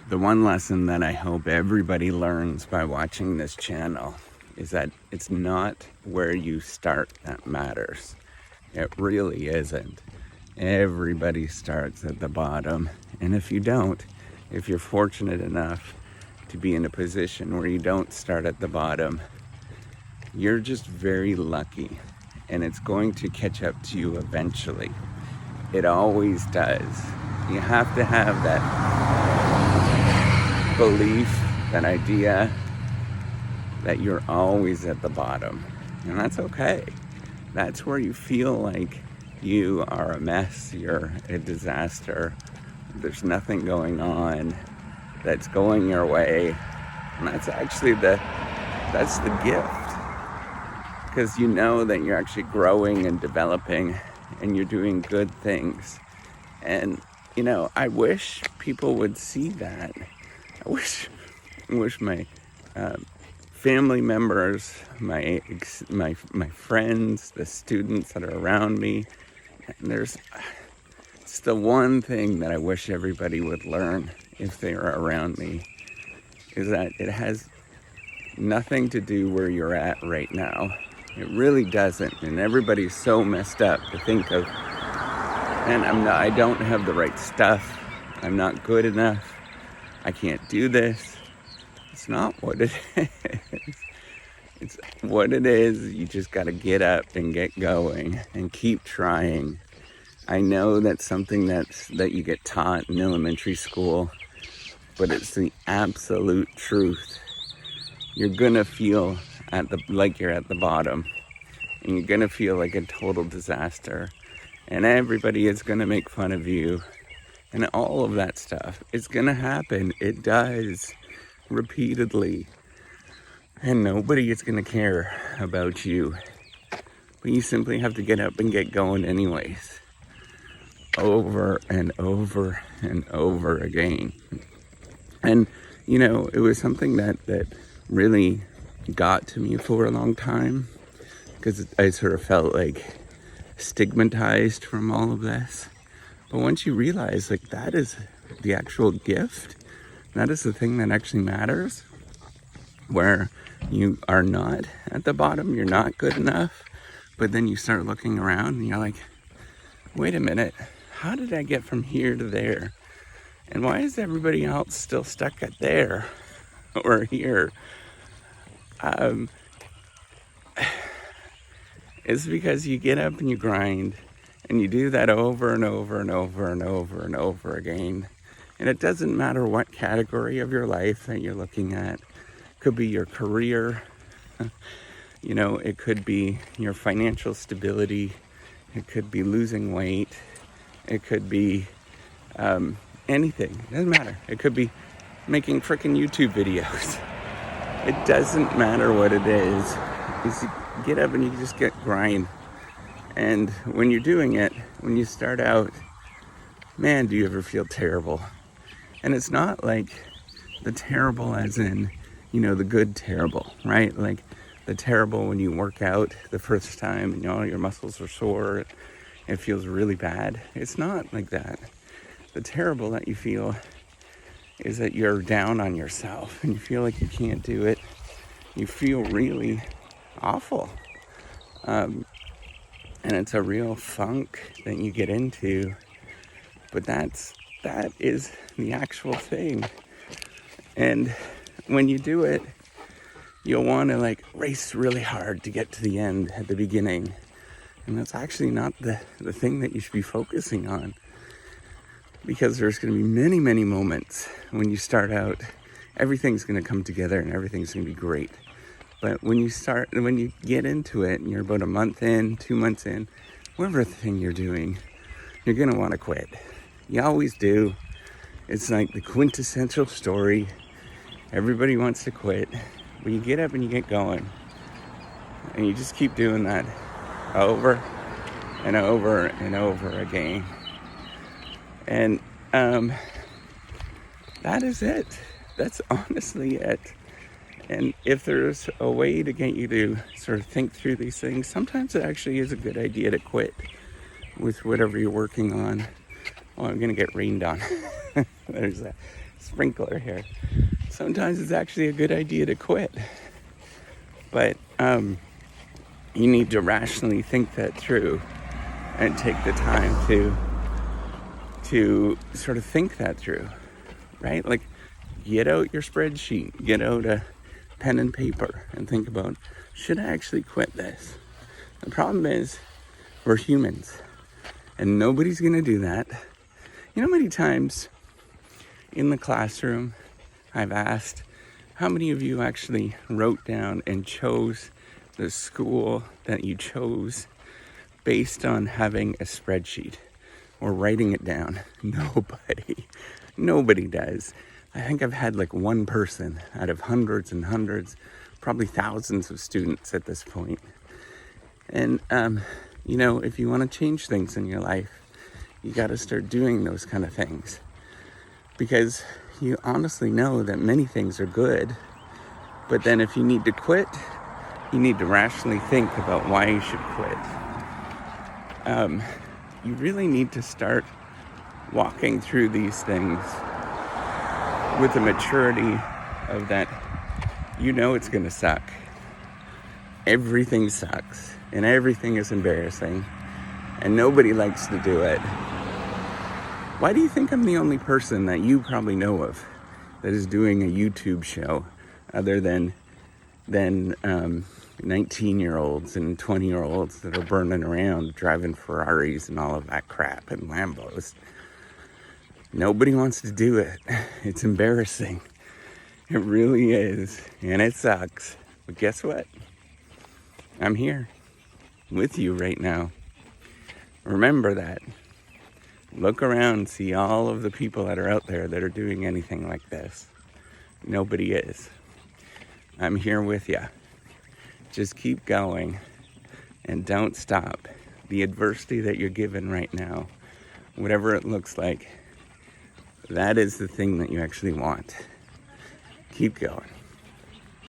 The one lesson that I hope everybody learns by watching this channel is that it's not where you start that matters. It really isn't. Everybody starts at the bottom. And if you don't, if you're fortunate enough to be in a position where you don't start at the bottom, you're just very lucky. And it's going to catch up to you eventually. It always does. You have to have that belief, that idea that you're always at the bottom. And that's okay. That's where you feel like you are a mess, you're a disaster, there's nothing going on that's going your way. And that's actually that's the gift. Because you know that you're actually growing and developing and you're doing good things. And, you know, I wish people would see that. I wish my family members, my friends, the students that are around me, it's the one thing that I wish everybody would learn if they are around me, is that it has nothing to do where you're at right now. It really doesn't. And everybody's so messed up to think of, and I don't have the right stuff. I'm not good enough. I can't do this. It's not what it is. It's what it is. You just got to get up and get going and keep trying. I know that's something that you get taught in elementary school, but it's the absolute truth. You're gonna feel like you're at the bottom, and you're gonna feel like a total disaster, and everybody is gonna make fun of you, and all of that stuff. It's gonna happen. It does, repeatedly, and nobody is gonna care about you. But you simply have to get up and get going anyways, over and over and over again. And you know, it was something that really got to me for a long time, because I sort of felt like stigmatized from all of this. But once you realize, like, that is the actual gift, that is the thing that actually matters, where you are not at the bottom, you're not good enough, but then you start looking around and you're like, wait a minute, how did I get from here to there? And why is everybody else still stuck at there or here? It's because you get up and you grind, and you do that over and over and over and over and over again. And it doesn't matter what category of your life that you're looking at. It could be your career, you know, it could be your financial stability, it could be losing weight, it could be anything. It doesn't matter. It could be making freaking YouTube videos. It doesn't matter what it is. You get up and you just get grind. And when you're doing it, when you start out, man, do you ever feel terrible? And it's not like the terrible as in, you know, the good terrible, right? Like the terrible when you work out the first time and, you know, your muscles are sore, it feels really bad. It's not like that. The terrible that you feel is that you're down on yourself and you feel like you can't do it. You feel really awful. And it's a real funk that you get into. But that is the actual thing. And when you do it, you'll want to like race really hard to get to the end at the beginning. And that's actually not the thing that you should be focusing on. Because there's going to be many, many moments when you start out, everything's going to come together and everything's going to be great. But when you get into it and you're about a month in, 2 months in, whatever thing you're doing, you're going to want to quit. You always do. It's like the quintessential story. Everybody wants to quit. But you get up and you get going. And you just keep doing that over and over and over again. And that is it. That's honestly it. And if there's a way to get you to sort of think through these things, sometimes it actually is a good idea to quit with whatever you're working on. Oh, I'm going to get rained on. There's that. sprinkler here. Sometimes it's actually a good idea to quit. But you need to rationally think that through and take the time to sort of think that through, right? Like, get out your spreadsheet, get out a pen and paper and think about, should I actually quit this? The problem is, we're humans and nobody's gonna do that. You know how many times in the classroom I've asked, how many of you actually wrote down and chose the school that you chose based on having a spreadsheet or writing it down? Nobody does. I think I've had like one person out of hundreds and hundreds, probably thousands of students at this point. And, you know, if you want to change things in your life, you got to start doing those kind of things. Because you honestly know that many things are good, but then if you need to quit, you need to rationally think about why you should quit. You really need to start walking through these things with the maturity of that, you know it's going to suck. Everything sucks, and everything is embarrassing, and nobody likes to do it. Why do you think I'm the only person that you probably know of that is doing a YouTube show other than 19-year-olds and 20-year-olds that are burning around driving Ferraris and all of that crap and Lambos? Nobody wants to do it. It's embarrassing. It really is. And it sucks. But guess what? I'm here with you right now. Remember that. Look around, see all of the people that are out there that are doing anything like this. Nobody is. I'm here with you. Just keep going and don't stop. The adversity that you're given right now, whatever it looks like, that is the thing that you actually want. Keep going.